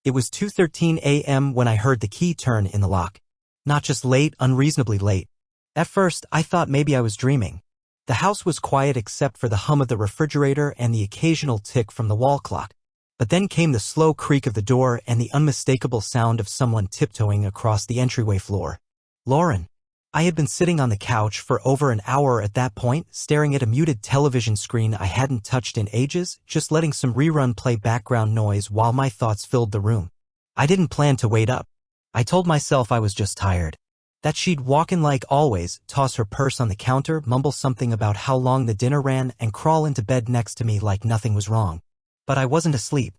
It was 2:13 a.m. when I heard the key turn in the lock. Not just late, unreasonably late. At first, I thought maybe I was dreaming. The house was quiet except for the hum of the refrigerator and the occasional tick from the wall clock. But then came the slow creak of the door and the unmistakable sound of someone tiptoeing across the entryway floor. Lauren. I had been sitting on the couch for over an hour at that point, staring at a muted television screen I hadn't touched in ages, just letting some rerun play background noise while my thoughts filled the room. I didn't plan to wait up. I told myself I was just tired. That she'd walk in like always, toss her purse on the counter, mumble something about how long the dinner ran, and crawl into bed next to me like nothing was wrong. But I wasn't asleep.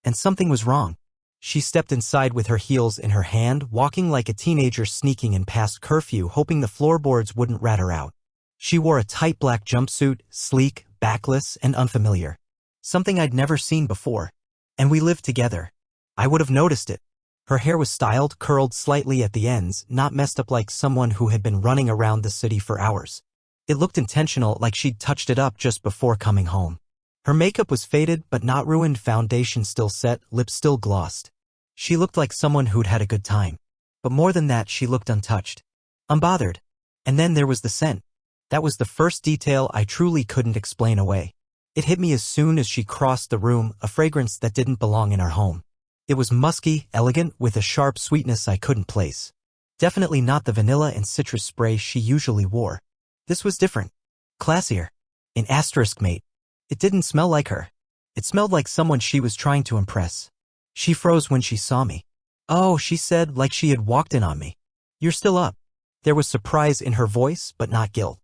And something was wrong. She stepped inside with her heels in her hand, walking like a teenager sneaking in past curfew, hoping the floorboards wouldn't rat her out. She wore a tight black jumpsuit, sleek, backless, and unfamiliar. Something I'd never seen before. And we lived together. I would have noticed it. Her hair was styled, curled slightly at the ends, not messed up like someone who had been running around the city for hours. It looked intentional, like she'd touched it up just before coming home. Her makeup was faded but not ruined, foundation still set, lips still glossed. She looked like someone who'd had a good time. But more than that, she looked untouched. Unbothered. And then there was the scent. That was the first detail I truly couldn't explain away. It hit me as soon as she crossed the room, a fragrance that didn't belong in our home. It was musky, elegant, with a sharp sweetness I couldn't place. Definitely not the vanilla and citrus spray she usually wore. This was different. Classier. An asterisk mate. It didn't smell like her. It smelled like someone she was trying to impress. She froze when she saw me. "Oh," she said, like she had walked in on me. "You're still up." There was surprise in her voice, but not guilt.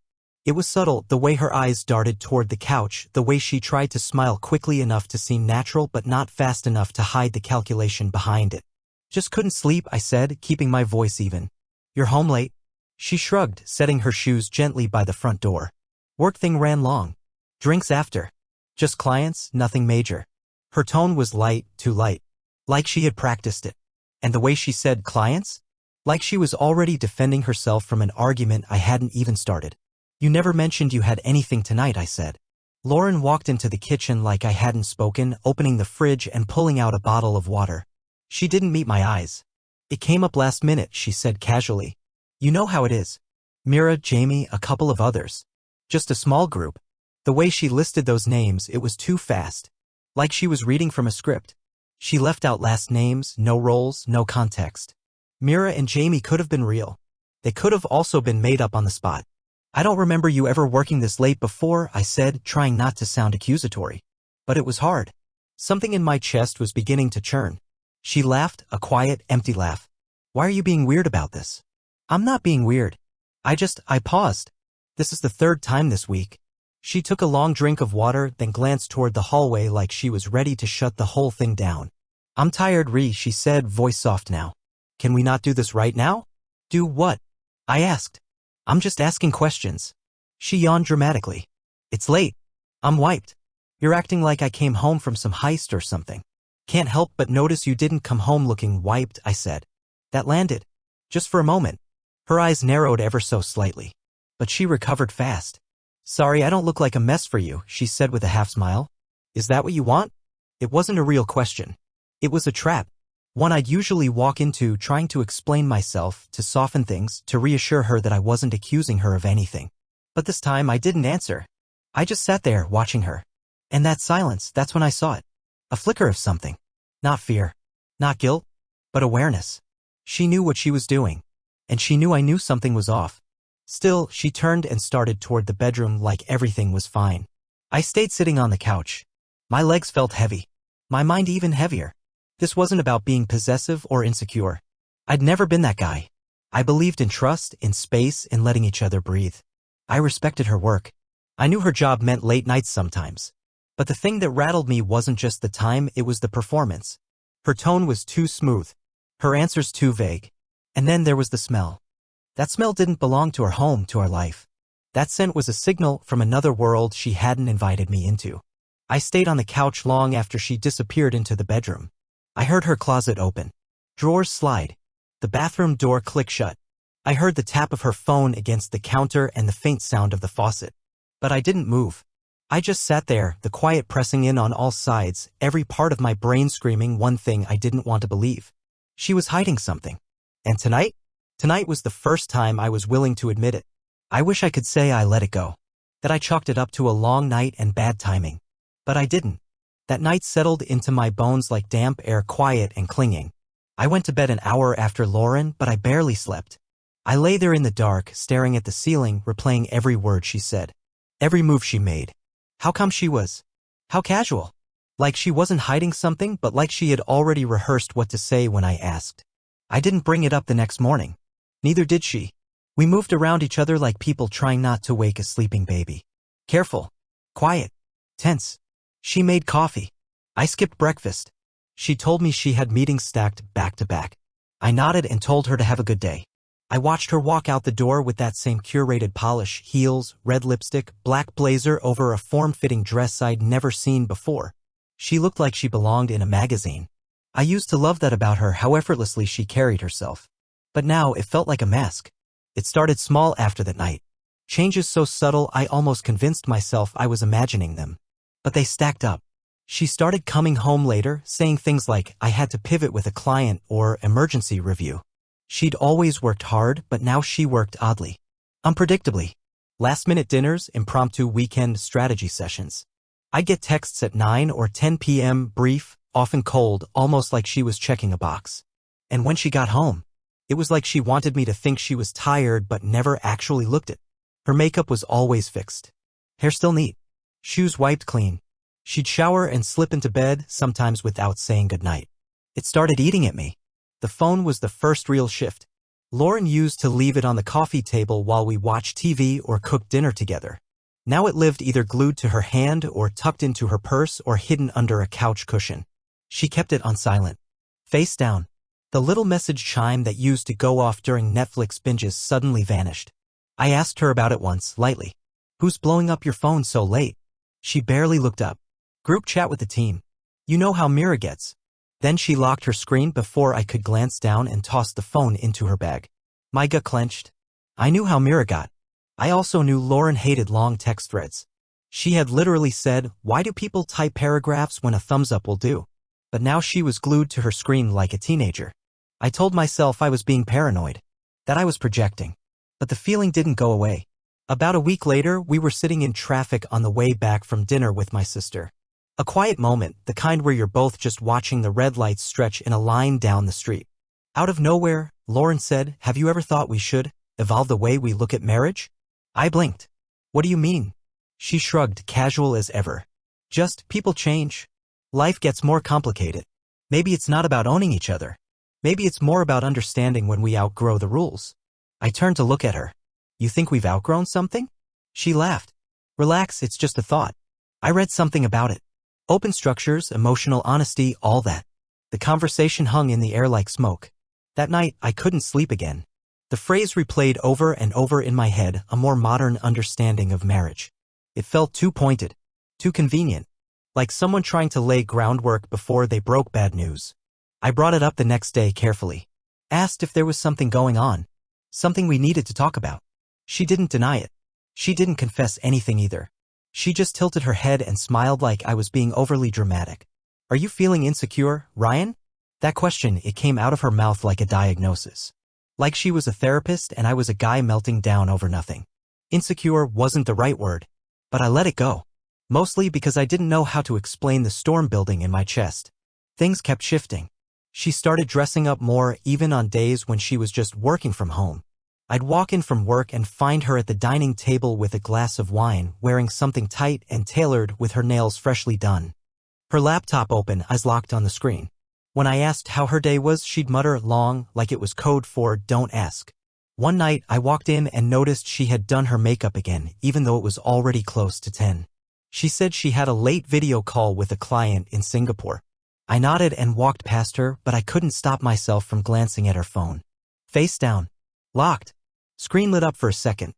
It was subtle, the way her eyes darted toward the couch, the way she tried to smile quickly enough to seem natural but not fast enough to hide the calculation behind it. "Just couldn't sleep," I said, keeping my voice even. "You're home late?" She shrugged, setting her shoes gently by the front door. "Work thing ran long. Drinks after. Just clients, nothing major." Her tone was light, too light. Like she had practiced it. And the way she said clients? Like she was already defending herself from an argument I hadn't even started. "You never mentioned you had anything tonight," I said. Lauren walked into the kitchen like I hadn't spoken, opening the fridge and pulling out a bottle of water. She didn't meet my eyes. "It came up last minute," she said casually. "You know how it is. Mira, Jamie, a couple of others. Just a small group." The way she listed those names, it was too fast. Like she was reading from a script. She left out last names, no roles, no context. Mira and Jamie could have been real. They could have also been made up on the spot. "I don't remember you ever working this late before," I said, trying not to sound accusatory. But it was hard. Something in my chest was beginning to churn. She laughed, a quiet, empty laugh. "Why are you being weird about this?" "I'm not being weird. I paused. This is the third time this week." She took a long drink of water, then glanced toward the hallway like she was ready to shut the whole thing down. "I'm tired, she said, voice soft now. "Can we not do this right now?" "Do what?" I asked. "I'm just asking questions." She yawned dramatically. "It's late. I'm wiped. You're acting like I came home from some heist or something." "Can't help but notice you didn't come home looking wiped," I said. That landed. Just for a moment. Her eyes narrowed ever so slightly. But she recovered fast. "Sorry, I don't look like a mess for you," she said with a half smile. "Is that what you want?" It wasn't a real question. It was a trap. One I'd usually walk into, trying to explain myself, to soften things, to reassure her that I wasn't accusing her of anything. But this time I didn't answer. I just sat there, watching her. And that silence, that's when I saw it. A flicker of something. Not fear. Not guilt. But awareness. She knew what she was doing. And she knew I knew something was off. Still, she turned and started toward the bedroom like everything was fine. I stayed sitting on the couch. My legs felt heavy. My mind even heavier. This wasn't about being possessive or insecure. I'd never been that guy. I believed in trust, in space, in letting each other breathe. I respected her work. I knew her job meant late nights sometimes. But the thing that rattled me wasn't just the time, it was the performance. Her tone was too smooth. Her answers too vague. And then there was the smell. That smell didn't belong to our home, to our life. That scent was a signal from another world she hadn't invited me into. I stayed on the couch long after she disappeared into the bedroom. I heard her closet open. Drawers slide. The bathroom door click shut. I heard the tap of her phone against the counter and the faint sound of the faucet. But I didn't move. I just sat there, the quiet pressing in on all sides, every part of my brain screaming one thing I didn't want to believe. She was hiding something. And tonight? Tonight was the first time I was willing to admit it. I wish I could say I let it go. That I chalked it up to a long night and bad timing. But I didn't. That night settled into my bones like damp air, quiet and clinging. I went to bed an hour after Lauren, but I barely slept. I lay there in the dark, staring at the ceiling, replaying every word she said. Every move she made. How come she was? How casual. Like she wasn't hiding something, but like she had already rehearsed what to say when I asked. I didn't bring it up the next morning. Neither did she. We moved around each other like people trying not to wake a sleeping baby. Careful. Quiet. Tense. She made coffee. I skipped breakfast. She told me she had meetings stacked back to back. I nodded and told her to have a good day. I watched her walk out the door with that same curated polish, heels, red lipstick, black blazer over a form-fitting dress I'd never seen before. She looked like she belonged in a magazine. I used to love that about her, how effortlessly she carried herself. But now it felt like a mask. It started small after that night. Changes so subtle I almost convinced myself I was imagining them. But they stacked up. She started coming home later, saying things like, I had to pivot with a client or emergency review. She'd always worked hard, but now she worked oddly. Unpredictably. Last-minute dinners, impromptu weekend strategy sessions. I'd get texts at 9 or 10 p.m., brief, often cold, almost like she was checking a box. And when she got home, it was like she wanted me to think she was tired but never actually looked it. Her makeup was always fixed. Hair still neat. Shoes wiped clean. She'd shower and slip into bed, sometimes without saying goodnight. It started eating at me. The phone was the first real shift. Lauren used to leave it on the coffee table while we watched TV or cooked dinner together. Now it lived either glued to her hand or tucked into her purse or hidden under a couch cushion. She kept it on silent. Face down. The little message chime that used to go off during Netflix binges suddenly vanished. I asked her about it once, lightly. Who's blowing up your phone so late? She barely looked up. Group chat with the team. You know how Mira gets. Then she locked her screen before I could glance down and tossed the phone into her bag. My gut clenched. I knew how Mira got. I also knew Lauren hated long text threads. She had literally said, why do people type paragraphs when a thumbs up will do? But now she was glued to her screen like a teenager. I told myself I was being paranoid, that I was projecting. But the feeling didn't go away. About a week later, we were sitting in traffic on the way back from dinner with my sister. A quiet moment, the kind where you're both just watching the red lights stretch in a line down the street. Out of nowhere, Lauren said, have you ever thought we should evolve the way we look at marriage? I blinked. What do you mean? She shrugged, casual as ever. Just, people change. Life gets more complicated. Maybe it's not about owning each other. Maybe it's more about understanding when we outgrow the rules. I turned to look at her. You think we've outgrown something? She laughed. Relax, it's just a thought. I read something about it. Open structures, emotional honesty, all that. The conversation hung in the air like smoke. That night, I couldn't sleep again. The phrase replayed over and over in my head, a more modern understanding of marriage. It felt too pointed, too convenient, like someone trying to lay groundwork before they broke bad news. I brought it up the next day carefully. Asked if there was something going on, something we needed to talk about. She didn't deny it. She didn't confess anything either. She just tilted her head and smiled like I was being overly dramatic. Are you feeling insecure, Ryan? That question, it came out of her mouth like a diagnosis. Like she was a therapist and I was a guy melting down over nothing. Insecure wasn't the right word, but I let it go. Mostly because I didn't know how to explain the storm building in my chest. Things kept shifting. She started dressing up more even on days when she was just working from home. I'd walk in from work and find her at the dining table with a glass of wine, wearing something tight and tailored with her nails freshly done. Her laptop open, eyes locked on the screen. When I asked how her day was, she'd mutter long, like it was code for don't ask. One night, I walked in and noticed she had done her makeup again, even though it was already close to 10. She said she had a late video call with a client in Singapore. I nodded and walked past her, but I couldn't stop myself from glancing at her phone. Face down. Locked. Screen lit up for a second.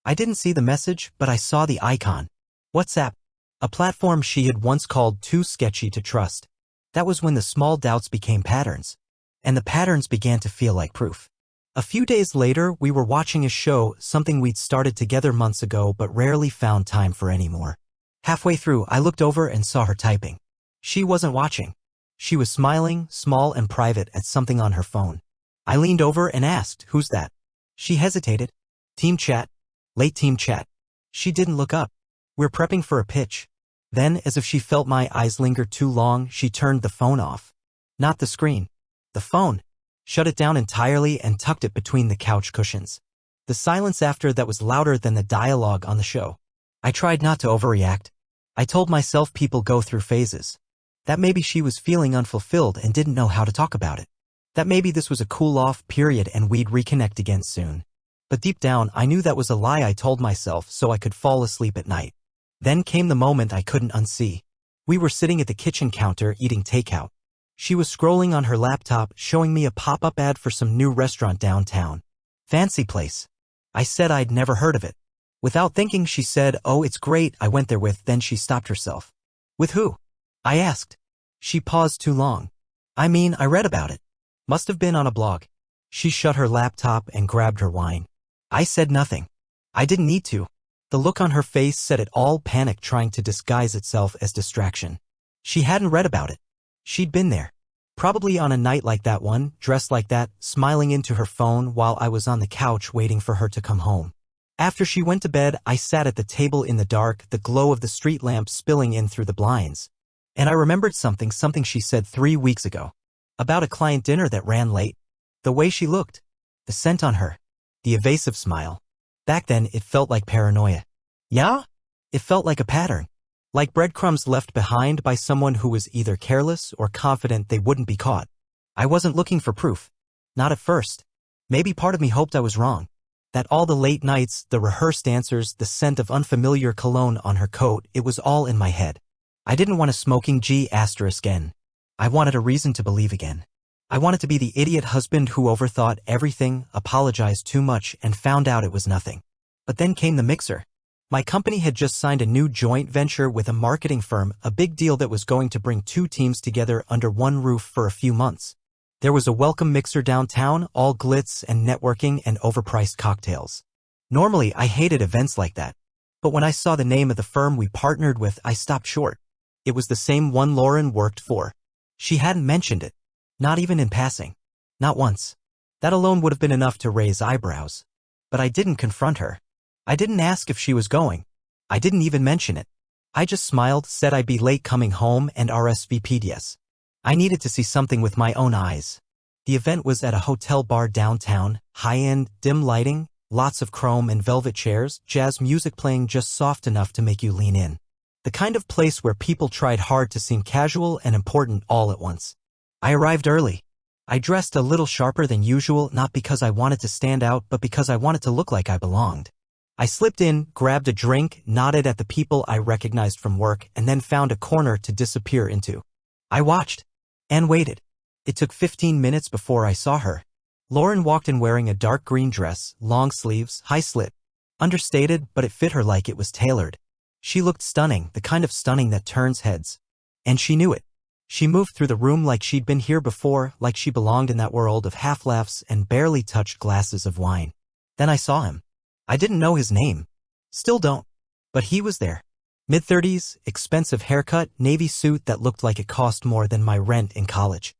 I didn't see the message, but I saw the icon. WhatsApp. A platform she had once called too sketchy to trust. That was when the small doubts became patterns. And the patterns began to feel like proof. A few days later, we were watching a show, something we'd started together months ago but rarely found time for anymore. Halfway through, I looked over and saw her typing. She wasn't watching. She was smiling, small and private, at something on her phone. I leaned over and asked, "Who's that?" She hesitated. "Team chat. Late team chat." She didn't look up. "We're prepping for a pitch." Then, as if she felt my eyes linger too long, she turned the phone off. Not the screen. The phone. Shut it down entirely and tucked it between the couch cushions. The silence after that was louder than the dialogue on the show. I tried not to overreact. I told myself people go through phases. That maybe she was feeling unfulfilled and didn't know how to talk about it. That maybe this was a cool-off period and we'd reconnect again soon. But deep down, I knew that was a lie I told myself so I could fall asleep at night. Then came the moment I couldn't unsee. We were sitting at the kitchen counter eating takeout. She was scrolling on her laptop, showing me a pop-up ad for some new restaurant downtown. Fancy place. I said I'd never heard of it. Without thinking, she said, "Oh, it's great, I went there with," then she stopped herself. "With who?" I asked. She paused too long. "I mean, I read about it. Must have been on a blog." She shut her laptop and grabbed her wine. I said nothing. I didn't need to. The look on her face said it all, panic trying to disguise itself as distraction. She hadn't read about it. She'd been there. Probably on a night like that one, dressed like that, smiling into her phone while I was on the couch waiting for her to come home. After she went to bed, I sat at the table in the dark, the glow of the street lamp spilling in through the blinds. And I remembered something she said 3 weeks ago. About a client dinner that ran late. The way she looked. The scent on her. The evasive smile. Back then, it felt like paranoia. Yeah? It felt like a pattern. Like breadcrumbs left behind by someone who was either careless or confident they wouldn't be caught. I wasn't looking for proof. Not at first. Maybe part of me hoped I was wrong. That all the late nights, the rehearsed answers, the scent of unfamiliar cologne on her coat, it was all in my head. I didn't want a smoking G*N. I wanted a reason to believe again. I wanted to be the idiot husband who overthought everything, apologized too much, and found out it was nothing. But then came the mixer. My company had just signed a new joint venture with a marketing firm, a big deal that was going to bring 2 teams together under one roof for a few months. There was a welcome mixer downtown, all glitz and networking and overpriced cocktails. Normally, I hated events like that. But when I saw the name of the firm we partnered with, I stopped short. It was the same one Lauren worked for. She hadn't mentioned it. Not even in passing. Not once. That alone would have been enough to raise eyebrows. But I didn't confront her. I didn't ask if she was going. I didn't even mention it. I just smiled, said I'd be late coming home, and RSVP'd yes. I needed to see something with my own eyes. The event was at a hotel bar downtown, high-end, dim lighting, lots of chrome and velvet chairs, jazz music playing just soft enough to make you lean in. The kind of place where people tried hard to seem casual and important all at once. I arrived early. I dressed a little sharper than usual, not because I wanted to stand out, but because I wanted to look like I belonged. I slipped in, grabbed a drink, nodded at the people I recognized from work, and then found a corner to disappear into. I watched. And waited. It took 15 minutes before I saw her. Lauren walked in wearing a dark green dress, long sleeves, high slit. Understated, but it fit her like it was tailored. She looked stunning, the kind of stunning that turns heads. And she knew it. She moved through the room like she'd been here before, like she belonged in that world of half-laughs and barely touched glasses of wine. Then I saw him. I didn't know his name. Still don't. But he was there. Mid-30s, expensive haircut, navy suit that looked like it cost more than my rent in college.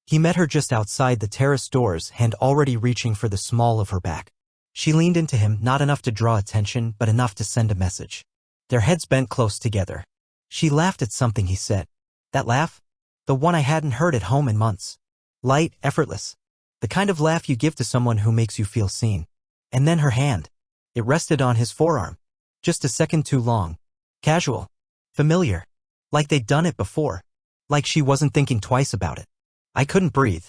He met her just outside the terrace doors, hand already reaching for the small of her back. She leaned into him, not enough to draw attention, but enough to send a message. Their heads bent close together. She laughed at something he said. That laugh? The one I hadn't heard at home in months. Light, effortless. The kind of laugh you give to someone who makes you feel seen. And then her hand. It rested on his forearm. Just a second too long. Casual. Familiar. Like they'd done it before. Like she wasn't thinking twice about it. I couldn't breathe.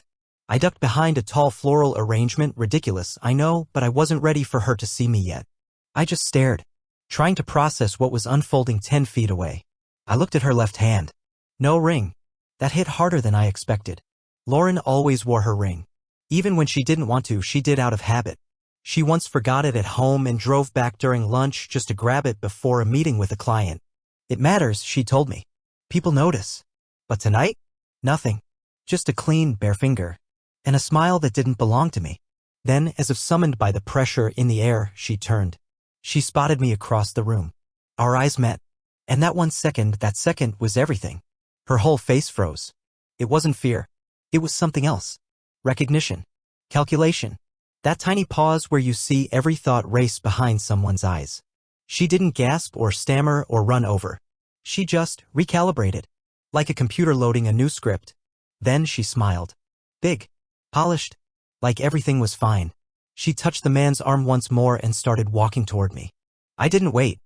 I ducked behind a tall floral arrangement, ridiculous, I know, but I wasn't ready for her to see me yet. I just stared, trying to process what was unfolding 10 feet away. I looked at her left hand. No ring. That hit harder than I expected. Lauren always wore her ring. Even when she didn't want to, she did out of habit. She once forgot it at home and drove back during lunch just to grab it before a meeting with a client. It matters, she told me. People notice. But tonight? Nothing. Just a clean, bare finger. And a smile that didn't belong to me. Then, as if summoned by the pressure in the air, she turned. She spotted me across the room. Our eyes met. And that second was everything. Her whole face froze. It wasn't fear. It was something else. Recognition. Calculation. That tiny pause where you see every thought race behind someone's eyes. She didn't gasp or stammer or run over. She just recalibrated. Like a computer loading a new script. Then she smiled. Big. Polished. Like everything was fine. She touched the man's arm once more and started walking toward me. I didn't wait.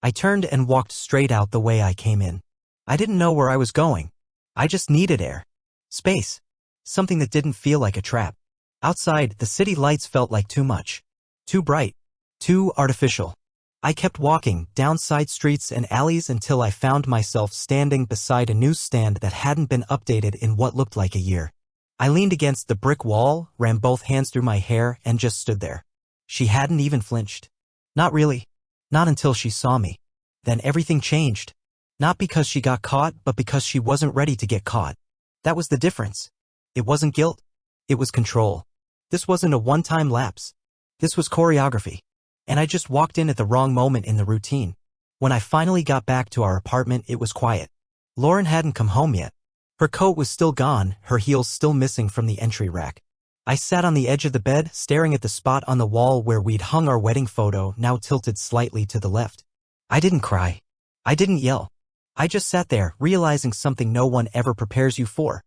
I turned and walked straight out the way I came in. I didn't know where I was going. I just needed air. Space. Something that didn't feel like a trap. Outside, the city lights felt like too much. Too bright. Too artificial. I kept walking down side streets and alleys until I found myself standing beside a newsstand that hadn't been updated in what looked like a year. I leaned against the brick wall, ran both hands through my hair, and just stood there. She hadn't even flinched. Not really. Not until she saw me. Then everything changed. Not because she got caught, but because she wasn't ready to get caught. That was the difference. It wasn't guilt. It was control. This wasn't a one-time lapse. This was choreography. And I just walked in at the wrong moment in the routine. When I finally got back to our apartment, it was quiet. Lauren hadn't come home yet. Her coat was still gone, her heels still missing from the entry rack. I sat on the edge of the bed, staring at the spot on the wall where we'd hung our wedding photo, now tilted slightly to the left. I didn't cry. I didn't yell. I just sat there, realizing something no one ever prepares you for.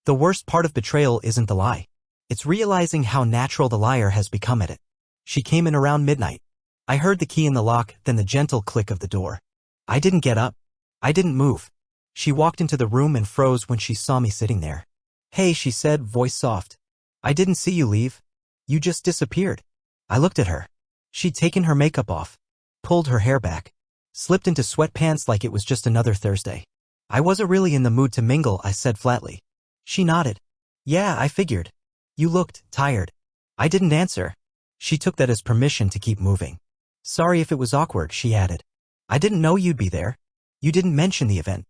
The worst part of betrayal isn't the lie. It's realizing how natural the liar has become at it. She came in around midnight. I heard the key in the lock, then the gentle click of the door. I didn't get up. I didn't move. She walked into the room and froze when she saw me sitting there. "Hey," she said, voice soft. "I didn't see you leave. You just disappeared." I looked at her. She'd taken her makeup off, pulled her hair back, slipped into sweatpants like it was just another Thursday. "I wasn't really in the mood to mingle," I said flatly. She nodded. "Yeah, I figured. You looked tired." I didn't answer. She took that as permission to keep moving. "Sorry if it was awkward," she added. "I didn't know you'd be there. You didn't mention the event."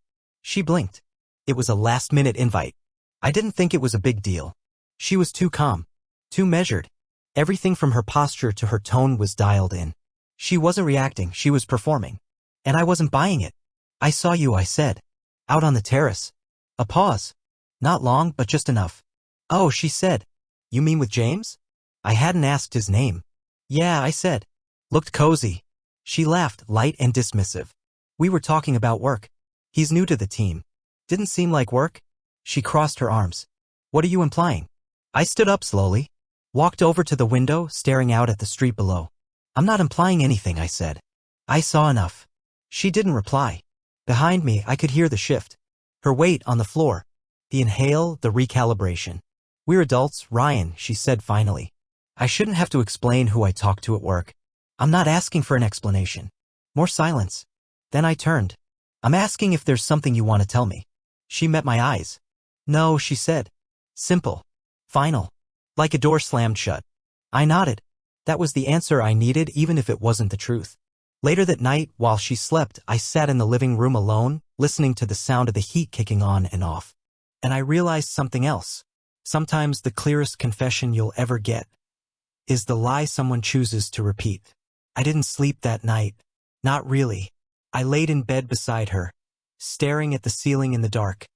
She blinked. It was a last-minute invite. I didn't think it was a big deal. She was too calm, too measured. Everything from her posture to her tone was dialed in. She wasn't reacting, she was performing. And I wasn't buying it. "I saw you," I said. "Out on the terrace." A pause. Not long, but just enough. "Oh," she said. "You mean with James?" I hadn't asked his name. "Yeah," I said. "Looked cozy." She laughed, light and dismissive. "We were talking about work. He's new to the team." "Didn't seem like work?" She crossed her arms. "What are you implying?" I stood up slowly, walked over to the window, staring out at the street below. "I'm not implying anything," I said. "I saw enough." She didn't reply. Behind me, I could hear the shift. Her weight on the floor. The inhale, the recalibration. "We're adults, Ryan," she said finally. "I shouldn't have to explain who I talk to at work. I'm not asking for an explanation." More silence. Then I turned. "I'm asking if there's something you want to tell me." She met my eyes. "No," she said. Simple. Final. Like a door slammed shut. I nodded. That was the answer I needed, even if it wasn't the truth. Later that night, while she slept, I sat in the living room alone, listening to the sound of the heat kicking on and off. And I realized something else. Sometimes the clearest confession you'll ever get is the lie someone chooses to repeat. I didn't sleep that night. Not really. I laid in bed beside her, staring at the ceiling in the dark,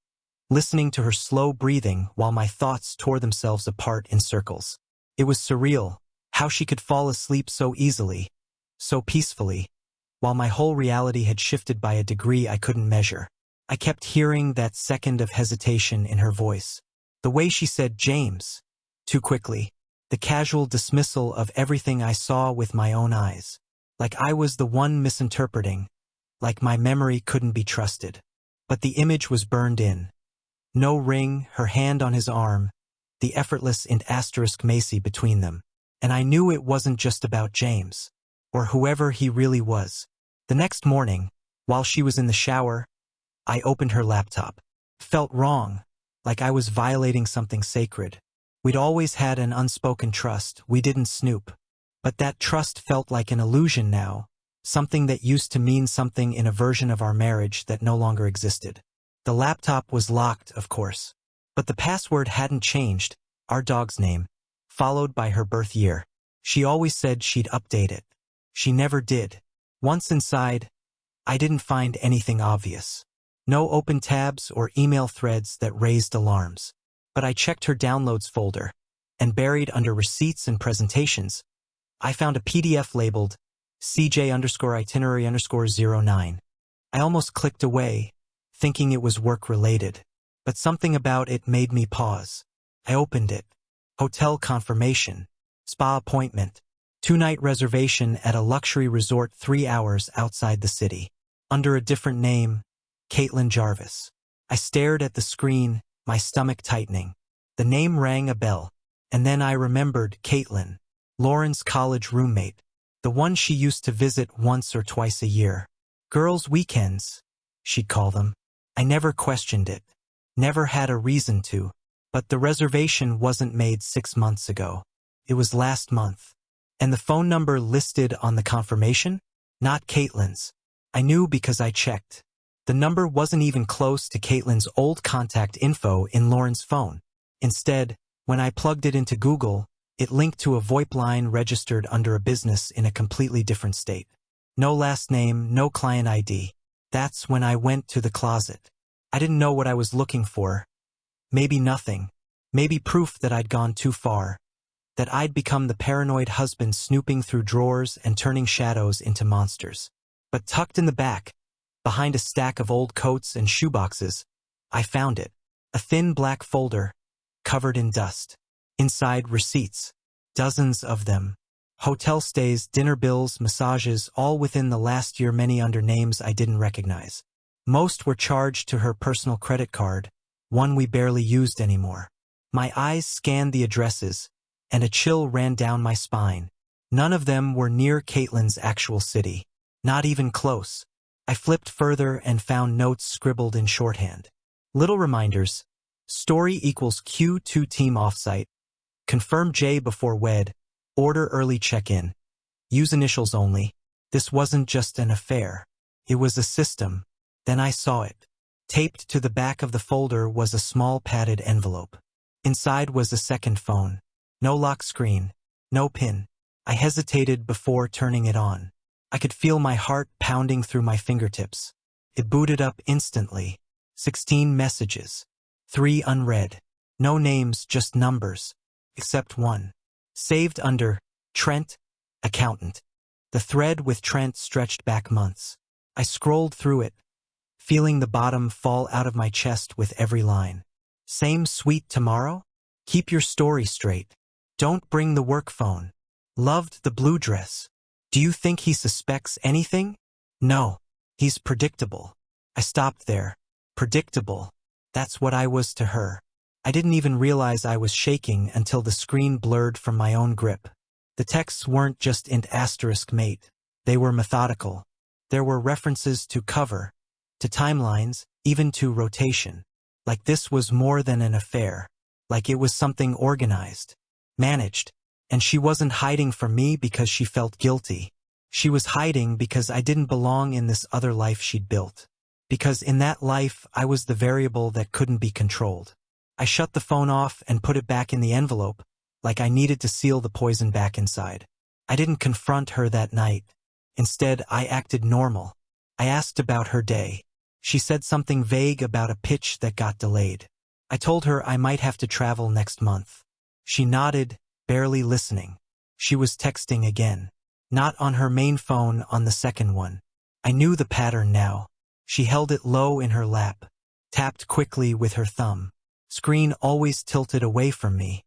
listening to her slow breathing while my thoughts tore themselves apart in circles. It was surreal, how she could fall asleep so easily, so peacefully, while my whole reality had shifted by a degree I couldn't measure. I kept hearing that second of hesitation in her voice. The way she said James, too quickly. The casual dismissal of everything I saw with my own eyes. Like I was the one misinterpreting. Like my memory couldn't be trusted. But the image was burned in. No ring, her hand on his arm, the effortless and asterisk Macy between them. And I knew it wasn't just about James, or whoever he really was. The next morning, while she was in the shower, I opened her laptop. Felt wrong, like I was violating something sacred. We'd always had an unspoken trust, we didn't snoop. But that trust felt like an illusion now, something that used to mean something in a version of our marriage that no longer existed. The laptop was locked, of course. But the password hadn't changed, our dog's name, followed by her birth year. She always said she'd update it. She never did. Once inside, I didn't find anything obvious. No open tabs or email threads that raised alarms. But I checked her downloads folder, and buried under receipts and presentations, I found a PDF labeled CJ_itinerary_09. I almost clicked away, thinking it was work-related, but something about it made me pause. I opened it. Hotel confirmation, spa appointment, 2-night reservation at a luxury resort 3 hours outside the city. Under a different name, Caitlin Jarvis. I stared at the screen, my stomach tightening. The name rang a bell, and then I remembered Caitlin, Lauren's college roommate, the one she used to visit once or twice a year. Girls' weekends, she'd call them. I never questioned it, never had a reason to, but the reservation wasn't made 6 months ago. It was last month. And the phone number listed on the confirmation? Not Caitlin's. I knew because I checked. The number wasn't even close to Caitlin's old contact info in Lauren's phone. Instead, when I plugged it into Google, it linked to a VoIP line registered under a business in a completely different state. No last name, no client ID. That's when I went to the closet. I didn't know what I was looking for. Maybe nothing. Maybe proof that I'd gone too far. That I'd become the paranoid husband snooping through drawers and turning shadows into monsters. But tucked in the back, behind a stack of old coats and shoeboxes, I found it. A thin black folder, covered in dust. Inside, receipts. Dozens of them. Hotel stays, dinner bills, massages, all within the last year, many under names I didn't recognize. Most were charged to her personal credit card, one we barely used anymore. My eyes scanned the addresses, and a chill ran down my spine. None of them were near Caitlin's actual city. Not even close. I flipped further and found notes scribbled in shorthand. Little reminders. Story equals Q2 team offsite. Confirm J before wed. Order early check-in. Use initials only. This wasn't just an affair. It was a system. Then I saw it. Taped to the back of the folder was a small padded envelope. Inside was a second phone. No lock screen. No pin. I hesitated before turning it on. I could feel my heart pounding through my fingertips. It booted up instantly. 16 messages. 3 unread. No names, just numbers. Except one. Saved under Trent, accountant. The thread with Trent stretched back months. I scrolled through it, feeling the bottom fall out of my chest with every line. Same sweet tomorrow? Keep your story straight. Don't bring the work phone. Loved the blue dress. Do you think he suspects anything? No. He's predictable. I stopped there. Predictable. That's what I was to her. I didn't even realize I was shaking until the screen blurred from my own grip. The texts weren't just int asterisk mate. They were methodical. There were references to cover, to timelines, even to rotation. Like this was more than an affair. Like it was something organized, managed. And she wasn't hiding from me because she felt guilty. She was hiding because I didn't belong in this other life she'd built. Because in that life, I was the variable that couldn't be controlled. I shut the phone off and put it back in the envelope, like I needed to seal the poison back inside. I didn't confront her that night. Instead, I acted normal. I asked about her day. She said something vague about a pitch that got delayed. I told her I might have to travel next month. She nodded, barely listening. She was texting again. Not on her main phone, on the second one. I knew the pattern now. She held it low in her lap, tapped quickly with her thumb. Screen always tilted away from me.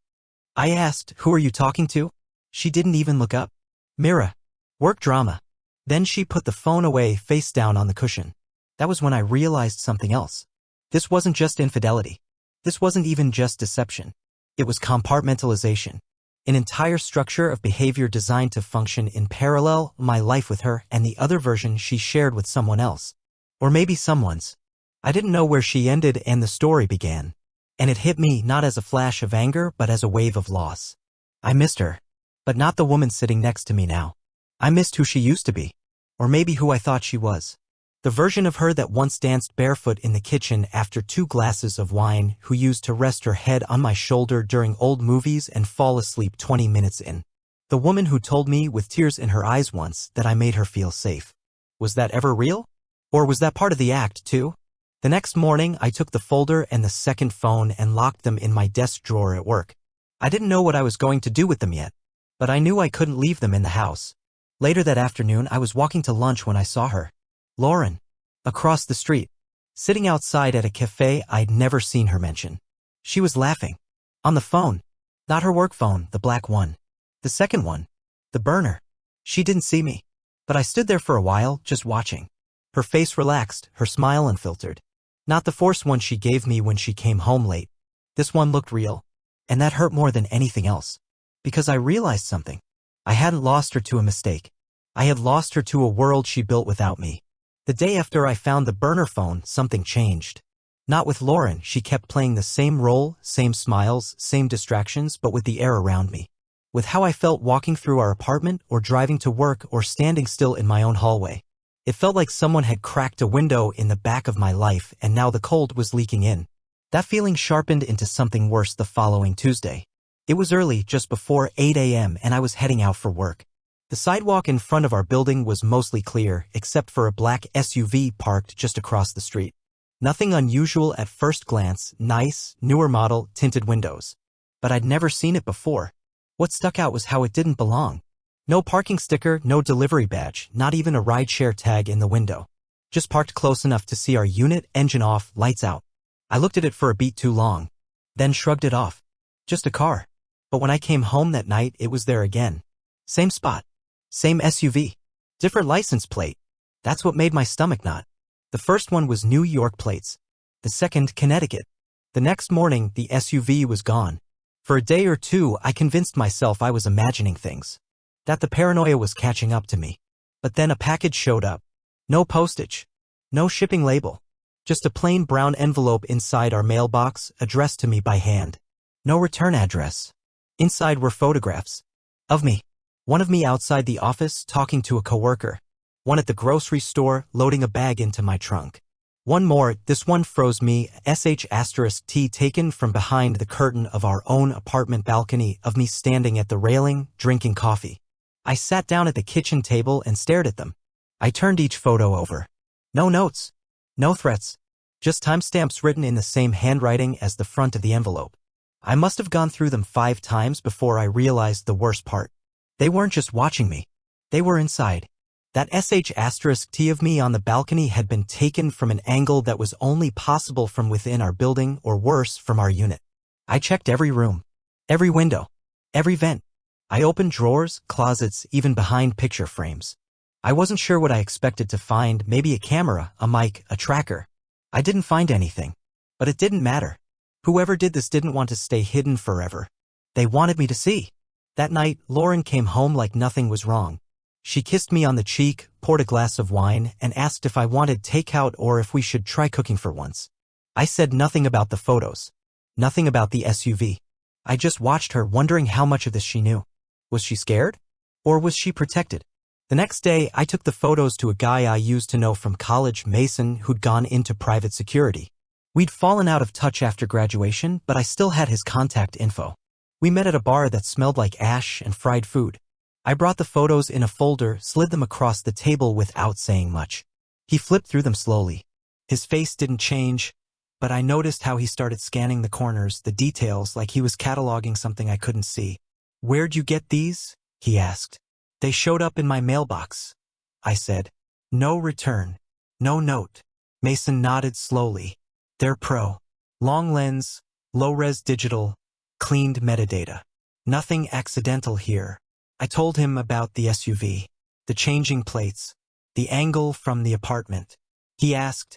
I asked, "Who are you talking to?" She didn't even look up. Mira. Work drama. Then she put the phone away face down on the cushion. That was when I realized something else. This wasn't just infidelity. This wasn't even just deception. It was compartmentalization. An entire structure of behavior designed to function in parallel, my life with her and the other version she shared with someone else. Or maybe someone's. I didn't know where she ended and the story began. And it hit me not as a flash of anger, but as a wave of loss. I missed her. But not the woman sitting next to me now. I missed who she used to be. Or maybe who I thought she was. The version of her that once danced barefoot in the kitchen after 2 glasses of wine, who used to rest her head on my shoulder during old movies and fall asleep 20 minutes in. The woman who told me with tears in her eyes once that I made her feel safe. Was that ever real? Or was that part of the act, too? The next morning, I took the folder and the second phone and locked them in my desk drawer at work. I didn't know what I was going to do with them yet, but I knew I couldn't leave them in the house. Later that afternoon, I was walking to lunch when I saw her. Lauren. Across the street. Sitting outside at a cafe I'd never seen her mention. She was laughing. On the phone. Not her work phone, the black one. The second one. The burner. She didn't see me. But I stood there for a while, just watching. Her face relaxed, her smile unfiltered. Not the forced one she gave me when she came home late. This one looked real. And that hurt more than anything else. Because I realized something. I hadn't lost her to a mistake. I had lost her to a world she built without me. The day after I found the burner phone, something changed. Not with Lauren, she kept playing the same role, same smiles, same distractions, but with the air around me. With how I felt walking through our apartment, or driving to work, or standing still in my own hallway. It felt like someone had cracked a window in the back of my life, and now the cold was leaking in. That feeling sharpened into something worse the following Tuesday. It was early, just before 8 a.m., and I was heading out for work. The sidewalk in front of our building was mostly clear, except for a black SUV parked just across the street. Nothing unusual at first glance, nice, newer model, tinted windows. But I'd never seen it before. What stuck out was how it didn't belong. No parking sticker, no delivery badge, not even a rideshare tag in the window. Just parked close enough to see our unit, engine off, lights out. I looked at it for a beat too long. Then shrugged it off. Just a car. But when I came home that night, it was there again. Same spot. Same SUV. Different license plate. That's what made my stomach knot. The first one was New York plates. The second, Connecticut. The next morning, the SUV was gone. For a day or two, I convinced myself I was imagining things. That the paranoia was catching up to me. But then a package showed up. No postage. No shipping label. Just a plain brown envelope inside our mailbox, addressed to me by hand. No return address. Inside were photographs. Of me. One of me outside the office, talking to a coworker. One at the grocery store, loading a bag into my trunk. One more, this one froze me, sh*t taken from behind the curtain of our own apartment balcony, of me standing at the railing, drinking coffee. I sat down at the kitchen table and stared at them. I turned each photo over. No notes. No threats. Just timestamps written in the same handwriting as the front of the envelope. I must have gone through them 5 times before I realized the worst part. They weren't just watching me. They were inside. That sh*t of me on the balcony had been taken from an angle that was only possible from within our building, or worse, from our unit. I checked every room. Every window. Every vent. I opened drawers, closets, even behind picture frames. I wasn't sure what I expected to find, maybe a camera, a mic, a tracker. I didn't find anything. But it didn't matter. Whoever did this didn't want to stay hidden forever. They wanted me to see. That night, Lauren came home like nothing was wrong. She kissed me on the cheek, poured a glass of wine, and asked if I wanted takeout or if we should try cooking for once. I said nothing about the photos. Nothing about the SUV. I just watched her, wondering how much of this she knew. Was she scared? Or was she protected? The next day, I took the photos to a guy I used to know from college, Mason, who'd gone into private security. We'd fallen out of touch after graduation, but I still had his contact info. We met at a bar that smelled like ash and fried food. I brought the photos in a folder, slid them across the table without saying much. He flipped through them slowly. His face didn't change, but I noticed how he started scanning the corners, the details, like he was cataloging something I couldn't see. "Where'd you get these?" he asked. "They showed up in my mailbox," I said. "No return. No note." Mason nodded slowly. "They're pro. Long lens, low-res digital, cleaned metadata. Nothing accidental here." I told him about the SUV, the changing plates, the angle from the apartment. He asked,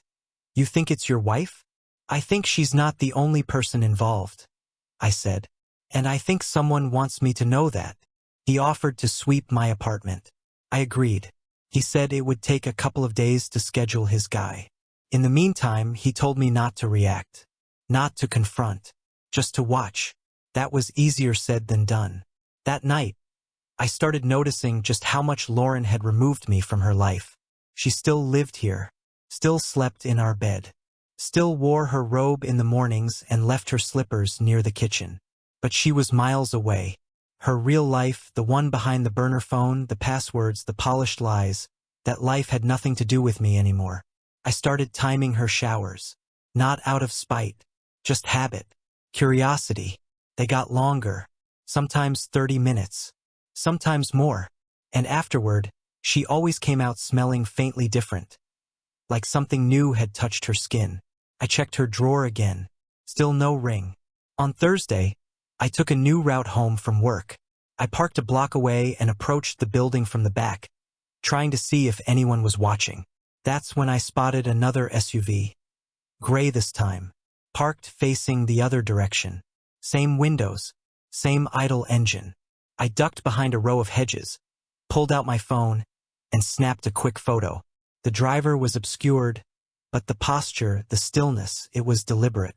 "You think it's your wife?" "I think she's not the only person involved," I said. "And I think someone wants me to know that." He offered to sweep my apartment. I agreed. He said it would take a couple of days to schedule his guy. In the meantime, he told me not to react, not to confront, just to watch. That was easier said than done. That night, I started noticing just how much Lauren had removed me from her life. She still lived here, still slept in our bed, still wore her robe in the mornings and left her slippers near the kitchen. But she was miles away. Her real life, the one behind the burner phone, the passwords, the polished lies, that life had nothing to do with me anymore. I started timing her showers. Not out of spite, just habit, curiosity. They got longer, sometimes 30 minutes, sometimes more. And afterward, she always came out smelling faintly different, like something new had touched her skin. I checked her drawer again. Still no ring. On Thursday, I took a new route home from work. I parked a block away and approached the building from the back, trying to see if anyone was watching. That's when I spotted another SUV. Gray this time, parked facing the other direction. Same windows, same idle engine. I ducked behind a row of hedges, pulled out my phone, and snapped a quick photo. The driver was obscured, but the posture, the stillness, it was deliberate.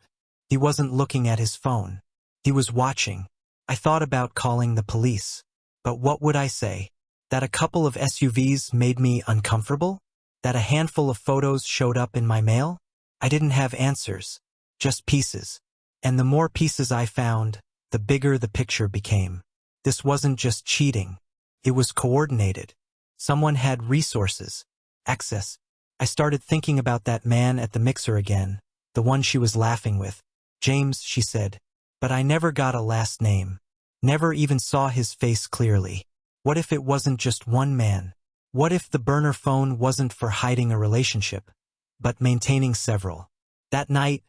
He wasn't looking at his phone. He was watching. I thought about calling the police. But what would I say? That a couple of SUVs made me uncomfortable? That a handful of photos showed up in my mail? I didn't have answers, just pieces. And the more pieces I found, the bigger the picture became. This wasn't just cheating. It was coordinated. Someone had resources, access. I started thinking about that man at the mixer again, the one she was laughing with. James, she said. But I never got a last name. Never even saw his face clearly. What if it wasn't just one man? What if the burner phone wasn't for hiding a relationship, but maintaining several? That night,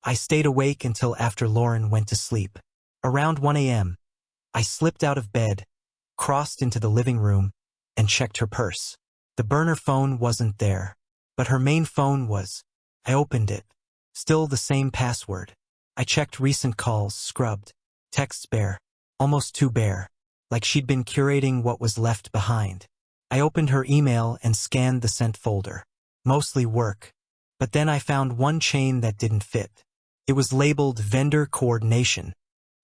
I stayed awake until after Lauren went to sleep. Around 1 a.m., I slipped out of bed, crossed into the living room, and checked her purse. The burner phone wasn't there, but her main phone was. I opened it. Still the same password. I checked recent calls, scrubbed. Texts bare. Almost too bare. Like she'd been curating what was left behind. I opened her email and scanned the sent folder. Mostly work. But then I found one chain that didn't fit. It was labeled vendor coordination.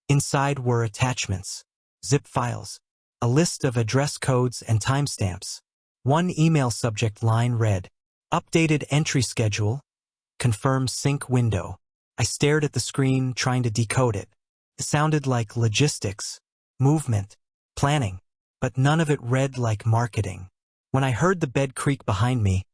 Inside were attachments, zip files, a list of address codes and timestamps. One email subject line read, updated entry schedule, confirm sync window. I stared at the screen trying to decode it. It sounded like logistics, movement, planning, but none of it read like marketing. When I heard the bed creak behind me,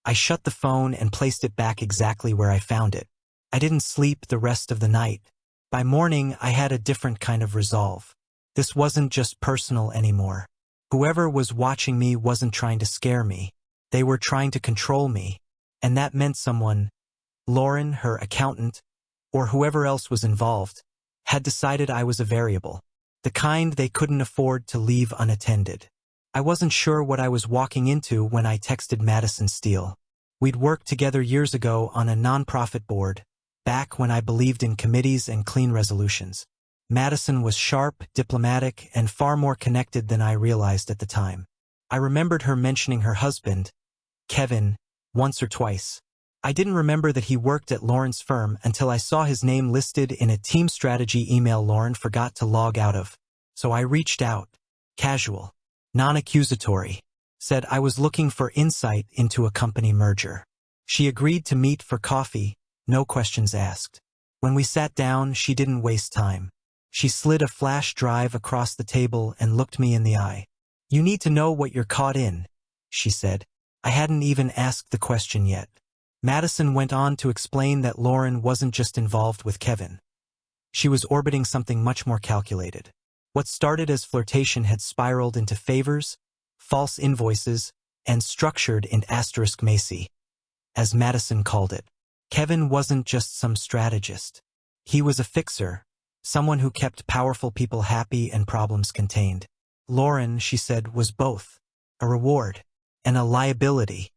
I shut the phone and placed it back exactly where I found it. I didn't sleep the rest of the night. By morning, I had a different kind of resolve. This wasn't just personal anymore. Whoever was watching me wasn't trying to scare me. They were trying to control me. And that meant someone, Lauren, her accountant, or whoever else was involved, had decided I was a variable. The kind they couldn't afford to leave unattended. I wasn't sure what I was walking into when I texted Madison Steele. We'd worked together years ago on a nonprofit board, back when I believed in committees and clean resolutions. Madison was sharp, diplomatic, and far more connected than I realized at the time. I remembered her mentioning her husband, Kevin, once or twice. I didn't remember that he worked at Lauren's firm until I saw his name listed in a team strategy email Lauren forgot to log out of. So I reached out. Casual. Non-accusatory. Said I was looking for insight into a company merger. She agreed to meet for coffee, no questions asked. When we sat down, she didn't waste time. She slid a flash drive across the table and looked me in the eye. You need to know what you're caught in, she said. I hadn't even asked the question yet. Madison went on to explain that Lauren wasn't just involved with Kevin. She was orbiting something much more calculated. What started as flirtation had spiraled into favors, false invoices, and structured in asterisk Macy, as Madison called it. Kevin wasn't just some strategist. He was a fixer, someone who kept powerful people happy and problems contained. Lauren, she said, was both a reward and a liability.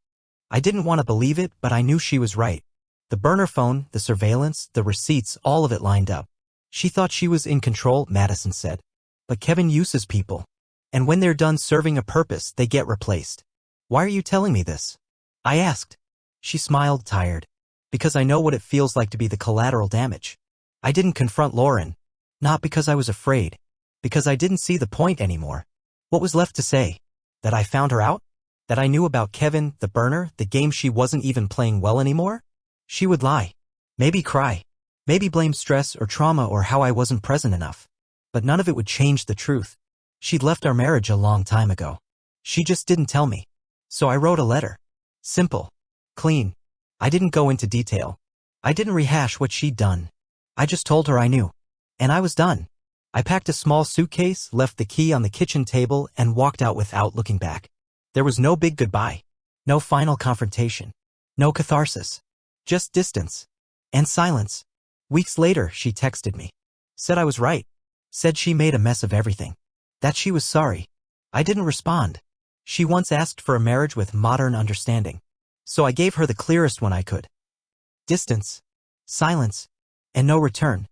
I didn't want to believe it, but I knew she was right. The burner phone, the surveillance, the receipts, all of it lined up. She thought she was in control, Madison said. But Kevin uses people. And when they're done serving a purpose, they get replaced. Why are you telling me this? I asked. She smiled, tired. Because I know what it feels like to be the collateral damage. I didn't confront Lauren. Not because I was afraid. Because I didn't see the point anymore. What was left to say? That I found her out? That I knew about Kevin, the burner, the game she wasn't even playing well anymore? She would lie. Maybe cry. Maybe blame stress or trauma or how I wasn't present enough. But none of it would change the truth. She'd left our marriage a long time ago. She just didn't tell me. So I wrote a letter. Simple. Clean. I didn't go into detail. I didn't rehash what she'd done. I just told her I knew. And I was done. I packed a small suitcase, left the key on the kitchen table, and walked out without looking back. There was no big goodbye. No final confrontation. No catharsis. Just distance. And silence. Weeks later, she texted me. Said I was right. Said she made a mess of everything. That she was sorry. I didn't respond. She once asked for a marriage with modern understanding. So I gave her the clearest one I could. Distance. Silence. And no return.